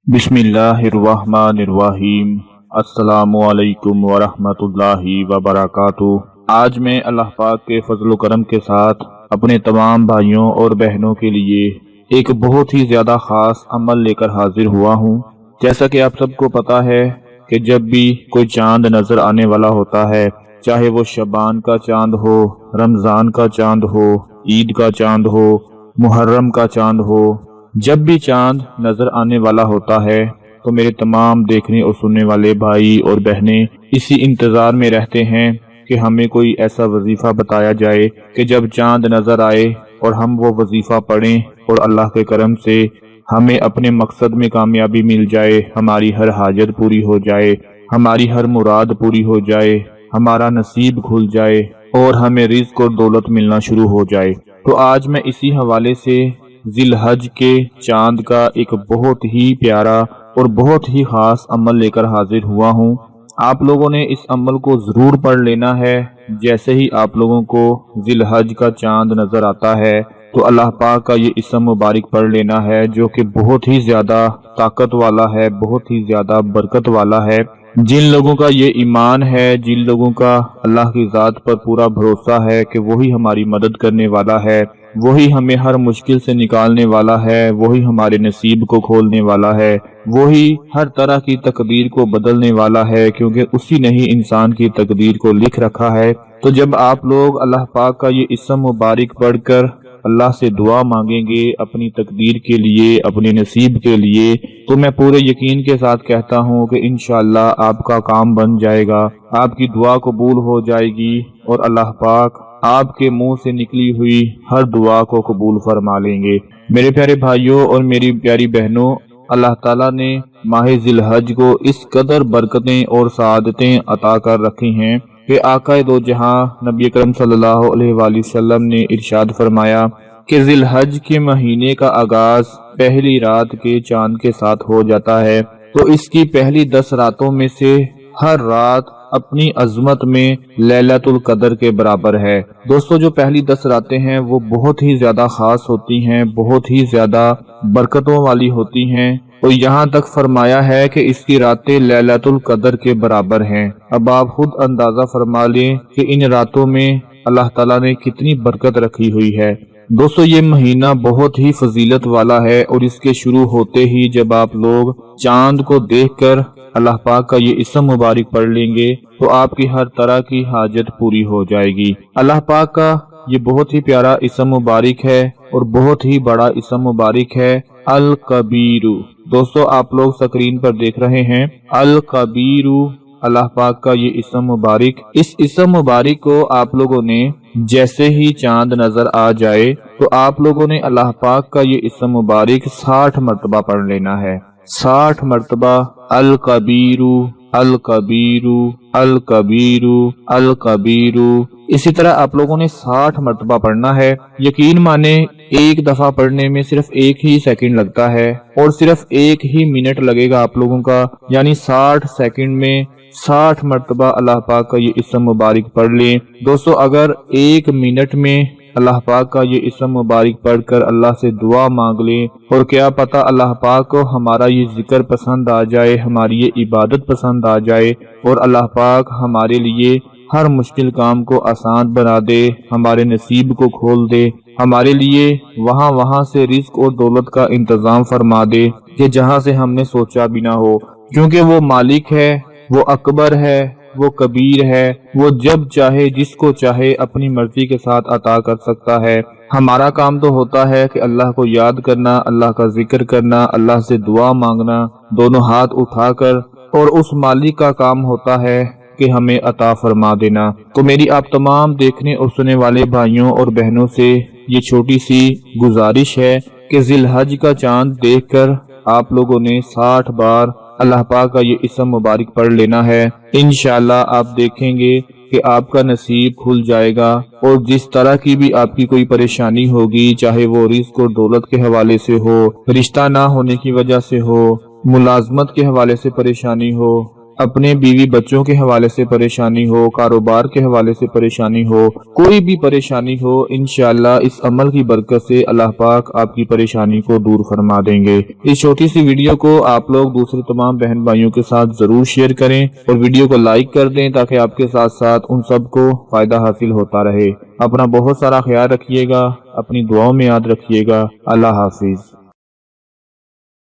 बिस्मिल्लाहिर्रहमानिर्रहीम। अस्सलामुअलैकुम वरहमतुल्लाहि वबरकातुहू। आज मैं अल्लाह पाक के फजल करम के साथ अपने तमाम भाइयों और बहनों के लिए एक बहुत ही ज़्यादा ख़ास अमल लेकर हाजिर हुआ हूँ। जैसा कि आप सबको पता है कि जब भी कोई चांद नज़र आने वाला होता है, चाहे वो शबान का चांद हो, रमज़ान का चांद हो, ईद का चांद हो, मुहर्रम का चांद हो, जब भी चांद नजर आने वाला होता है तो मेरे तमाम देखने और सुनने वाले भाई और बहनें इसी इंतज़ार में रहते हैं कि हमें कोई ऐसा वजीफ़ा बताया जाए कि जब चांद नज़र आए और हम वो वजीफ़ा पढ़ें और अल्लाह के करम से हमें अपने मकसद में कामयाबी मिल जाए, हमारी हर हाजत पूरी हो जाए, हमारी हर मुराद पूरी हो जाए, हमारा नसीब खुल जाए और हमें रिज़्क और दौलत मिलना शुरू हो जाए। तो आज मैं इसी हवाले से जिलहज के चांद का एक बहुत ही प्यारा और बहुत ही खास अमल लेकर हाजिर हुआ हूँ। आप लोगों ने इस अमल को जरूर पढ़ लेना है। जैसे ही आप लोगों को जिलहज का चांद नजर आता है तो अल्लाह पाक का ये इसम मुबारक पढ़ लेना है, जो कि बहुत ही ज्यादा ताकत वाला है, बहुत ही ज्यादा बरकत वाला है। जिन लोगों का ये ईमान है, जिन लोगों का अल्लाह की ज़ात पर पूरा भरोसा है कि वही हमारी मदद करने वाला है, वही हमें हर मुश्किल से निकालने वाला है, वही हमारे नसीब को खोलने वाला है, वही हर तरह की तकदीर को बदलने वाला है, क्योंकि उसी ने ही इंसान की तकदीर को लिख रखा है। तो जब आप लोग अल्लाह पाक का ये इसम मुबारक पढ़कर अल्लाह से दुआ मांगेंगे अपनी तकदीर के लिए, अपने नसीब के लिए, तो मैं पूरे यकीन के साथ कहता हूँ कि इंशाअल्लाह आपका काम बन जाएगा, आपकी दुआ कबूल हो जाएगी और अल्लाह पाक आपके मुंह से निकली हुई हर दुआ को कबूल फरमा लेंगे। मेरे प्यारे भाइयों और मेरी प्यारी बहनों, अल्लाह ताला ने माह जिलहज को इस कदर बरकतें और सआदतें अता कर रखी हैं कि आका दो जहां नबी अकरम सल्लल्लाहु अलैहि वसल्लम ने इरशाद फरमाया कि जिलहज के महीने का आगाज पहली रात के चांद के साथ हो जाता है, तो इसकी पहली 10 रातों में से हर रात अपनी अजमत में लैलतुल कदर के बराबर है। दोस्तों, जो पहली 10 रातें हैं वो बहुत ही ज्यादा खास होती हैं, बहुत ही ज्यादा बरकतों वाली होती हैं और यहाँ तक फरमाया है कि इसकी रातें लैलतुल कदर के बराबर हैं। अब आप खुद अंदाजा फरमा लें कि इन रातों में अल्लाह ताला ने कितनी बरकत रखी हुई है। दोस्तों, ये महीना बहुत ही फजीलत वाला है और इसके शुरू होते ही जब आप लोग चांद को देखकर अल्लाह पाक का ये इसम मुबारक पढ़ लेंगे तो आपकी हर तरह की हाजत पूरी हो जाएगी। अल्लाह पाक का ये बहुत ही प्यारा इसम मुबारक है और बहुत ही बड़ा इसम मुबारक है, अल कबीरू। दोस्तों, आप लोग स्क्रीन पर देख रहे हैं अल कबीरू, अल्लाह पाक का ये इसम मुबारक। इस इसम मुबारक को आप लोगों ने जैसे ही चांद नजर आ जाए तो आप लोगों ने अल्लाह पाक का ये इसम मुबारक 60 मरतबा पढ़ लेना है। 60 मरतबा अल कबीरू, अल कबीरू, अल कबीरू, अल कबीरू। इसी तरह आप लोगों ने 60 मरतबा पढ़ना है। यकीन माने एक दफा पढ़ने में सिर्फ 1 ही सेकंड लगता है और सिर्फ 1 ही मिनट लगेगा आप लोगों का, यानी 60 सेकंड में 60 मरतबा अल्लाह पाक का ये इसम मुबारक पढ़ लें। दोस्तों, अगर 1 मिनट में अल्लाह पाक का ये इसम मुबारक पढ़कर अल्लाह से दुआ मांग लें और क्या पता अल्लाह पाक को हमारा ये जिक्र पसंद आ जाए, हमारी ये इबादत पसंद आ जाए और अल्लाह पाक हमारे लिए हर मुश्किल काम को आसान बना दे, हमारे नसीब को खोल दे, हमारे लिए वहाँ से रिस्क और दौलत का इंतजाम फरमा दे कि जहाँ से हमने सोचा भी ना हो, क्योंकि वो मालिक है, वो अकबर है, वो कबीर है, वो जब चाहे जिसको चाहे अपनी मर्जी के साथ अता कर सकता है। हमारा काम तो होता है कि अल्लाह को याद करना, अल्लाह का जिक्र करना, अल्लाह से दुआ मांगना दोनों हाथ उठाकर, और उस मालिक का काम होता है कि हमें अता फरमा देना। तो मेरी आप तमाम देखने और सुनने वाले भाइयों और बहनों से ये छोटी सी गुजारिश है कि जिलहज का चांद देखकर आप लोगों ने 60 बार अल्लाह पाक का ये इसम मुबारक पढ़ लेना है। इंशाअल्लाह आप देखेंगे कि आपका नसीब खुल जाएगा और जिस तरह की भी आपकी कोई परेशानी होगी, चाहे वो रिस्क और दौलत के हवाले से हो, रिश्ता ना होने की वजह से हो, मुलाजमत के हवाले से परेशानी हो, اپنے بیوی بچوں کے حوالے سے پریشانی ہو، کاروبار کے حوالے سے پریشانی ہو، کوئی بھی پریشانی ہو، انشاءاللہ اس عمل کی برکت سے اللہ پاک آپ کی پریشانی کو دور فرما دیں گے۔ اس چھوٹی سی ویڈیو کو آپ لوگ دوسرے تمام بہن بھائیوں کے ساتھ ضرور شیئر کریں اور ویڈیو کو لائک کر دیں تاکہ آپ کے ساتھ ساتھ ان سب کو فائدہ حاصل ہوتا رہے۔ اپنا بہت سارا خیال رکھیے گا، اپنی دعاؤں میں یاد رکھیے گا۔ اللہ حافظ۔